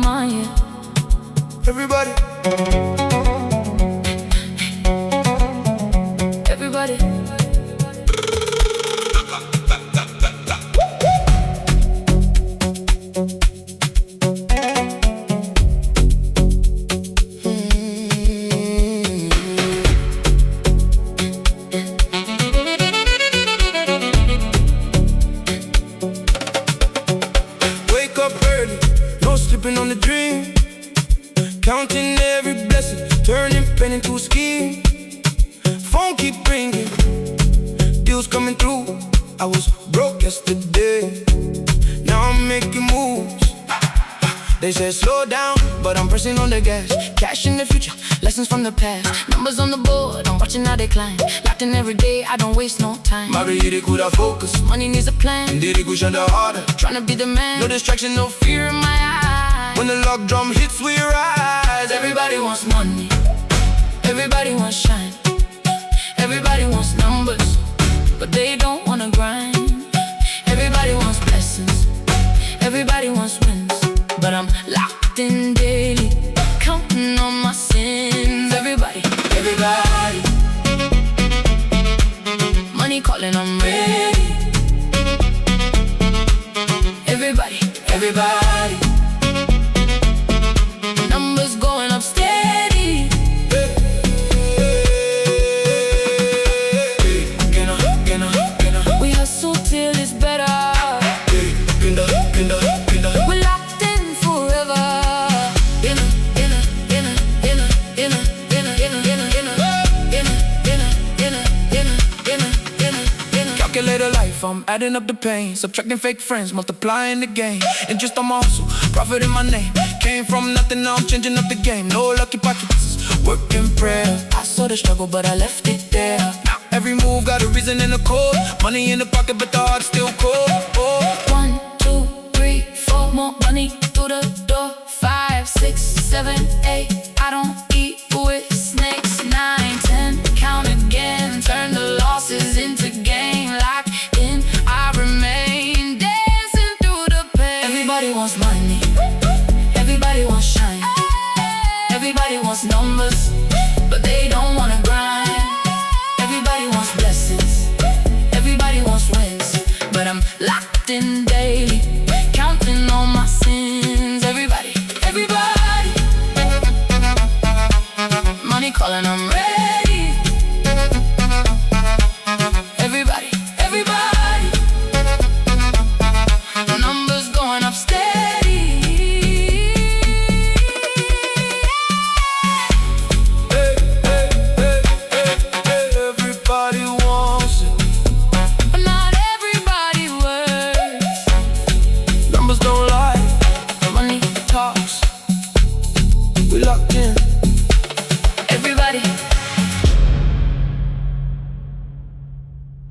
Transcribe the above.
mind, yeah. Everybody, everybody. wake up early, no sleeping on the dream. Counting every blessing, turning pain into a scheme. Phone keep ringing, deals coming through. I was broke yesterday, now I'm making moves. They said slow down, but I'm pressing on the gas. Cash in the future, lessons from the past. Numbers on the board, I'm watching how they climb. Locked in every day, I don't waste no time. Married could have focus, Money needs a plan, did push under harder. tryna be the man. No distraction, no Fear in my eyes. when the lock drum hits, we rise. Everybody wants money, everybody wants shine, everybody wants numbers, but they don't wanna grind. Everybody wants blessings, everybody wants wins, but I'm locked in daily, counting on my sins. Everybody, everybody, money calling, I'm ready. Everybody, everybody, numbers going up steady. We hustle till it's better. We're locked in forever. Calculator life, I'm adding up the pain, subtracting fake friends, multiplying the gain. Interest on my hustle, profit in my name. Came from nothing, now I'm changing up the game. No lucky pockets, work in prayer. I saw the struggle, but I left it there. Every move got a reason and a code. Money in the pocket, but the heart's still cold. Oh. 1, 2, 3, 4, more money through the door. 5, 6, 7, 8. I don't